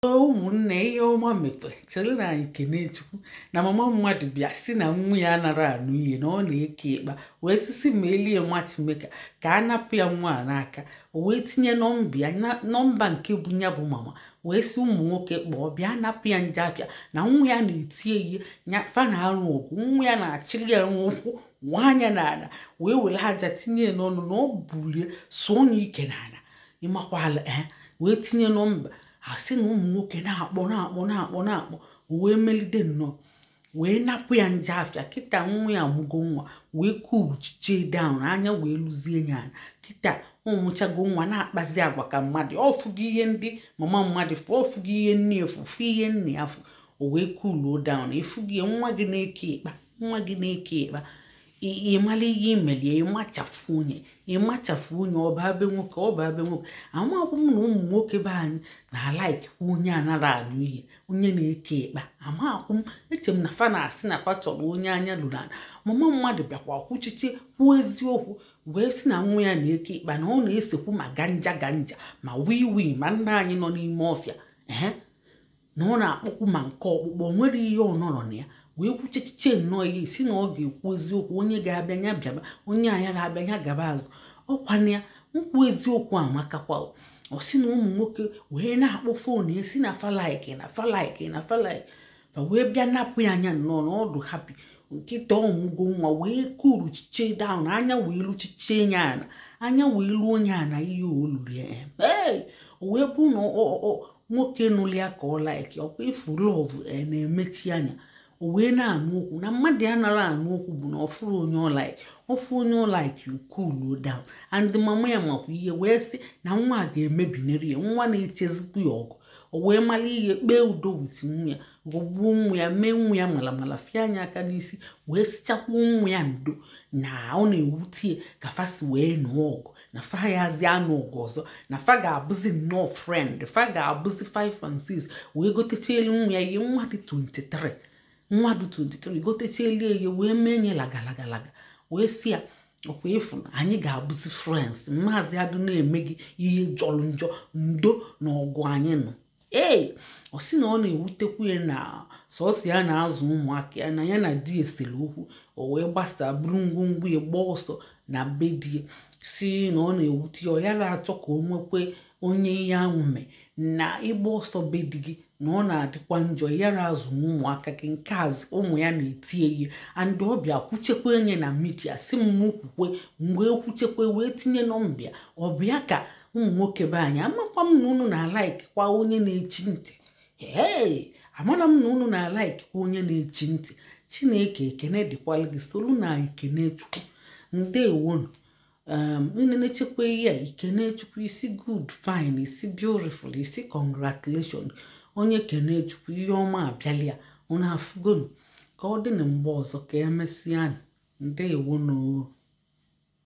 ụmụnne ihe ọma mepe chere na anyị Kenechukwu na mama mmadụ bịa si na nwa ya anara anụ ihe na ọ na-eke ịkpa wee sisi ma elie matimeka ka a napụ ya nwa a n'aka o wee tinye nọmba nke bụ ya bụ mama wee si ụmụ nwoke kpọọ bịa napụ ya njafịa na nwa ya na-eti ihe fa na-arụ ọgụ nwa ya na-achịrị ya n'ụkwụ nwanya n'ala wee were aja tinye n'ọnụ na ọ bulie sụọ onye ike n'ala ịmakwala wee tinye nọmba asị na ụmụ nwoke na-akpọ wee melide nnọọ wee napụ ya njafịa kịta nwa ya mụgo nwa wee kuru chiche down anya wee lụzie ya kịta ụmụchago nwa na-akpazi agwa ka mmadụ ọfụgo ihe ndị mama mmadụ ọfụgo ihe nne efu ihe nne ya fụ o wee kuluo down efugo ya nwa gị na-eke ịkpa ịmala ihe imelie ịmachafu onye ọba be nwoke amakwụ m na ụmụ nwoke be anyị na like onye anara anụ ihe onye na-eke ịkpa amakwụ m eche m na fa na-asị na fa chọrọ onye anya lụrụ anya mama mmadụ bịakwa kwuchiche kwuo eziokwu wee sị na nwa ya na-eke ịkpa na ọ na-esekwu ma ganja ma wii ma nna anyị nọ n'ime ọfịa na ọ na-akpọkwu ma nke ọkpụkpọ nwere ihe ọ nọrọ na ya wee kwuchechiche nnọọ ihe si na ọ ga-ekwu eziokwu onye ga-abịa ya bịaba onye anya ga-abịa ya gaba azụ ọkwana ya nkwu eziokwu amakakwa ọ si na ụmụ nwoke wee na-akpọ fon ya si na falaiki fa wee bịa napụ ya anya nnọọ na ọdụ hapi nkịta ọmụgo nwa wee kuru chiche down anya wee lụchiche ya ana anya wee luo onye ana ihe olulu ya o wee bụ na nwoke nụli ya ka ọ laiki ọkwa ifu lọvụ na-emechi anya o wee na-anụ okwu na mmadụ ya nara anụ okwu bụ na ọfụrụ onye ọlaiki ukuluo down and mama ya makwa ihe wee sị na nwa a ga-emebineri ya nwa na-echezikwu ya ọgụ o wee mara ihe kpee udo witi nwa ya gụgbuo nwa ya mee nwa ya malamala fie anya aka n'isi wee sichakwuo nwa ya ndo na ọ na-ewutie ka fasi wee nụọ ọgụ na fa yazi anụ ọgụ ọzọ na fa ga-abụzi nnọọ friend fa ga-abụzi 5 and 6 wee gotecha elu nwa ya ihe nwa dị 23 gotecha elu ihe wee mee nye lagalaga wee si ya ọkwa ịfụ na anyị ga-abụzi friends maazị adụ na-eme gị ihe jọrọ njọ ndo na ọgụ anyị nọ ọ sị na ọ na-ewutekwu ya na sọsọ ya na-azụ ụmụaka ya na ya na di esere okwu o wee gbasa bụrụ ngwongwo ya gbaa ọsọ na be di si na ọ na-ewute ya ọ yara achọ ka o nwekwe onye ihe ahụ mee na ịgba ọsọ be di gị na ọ na-adịkwa njọ yara azụ ụmụaka gị nke azụ ụmụ ya na-eti ihe and ọbịa kwuchekwa enye na midia si m kwukwe mgbe kwuchekwe wee tinye nọmbịa ọbịa ka ụmụ nwoke be anyị amakwa m na unu na-alaiki kwa onye na-echi ntị amara m na unu na-alaiki kwa onye na-echi ntị Chineke ekene dịkwala gị solu na Kenechukwu ndewonu onye na-echekwa ihe a Kenechukwu isi good fine isi beautiful isi congratulations onye Kenechukwu ihe ọma abịalịa unu afụgonu ka ọ dị na mgbe ọzọ ka emesịa ndewonu.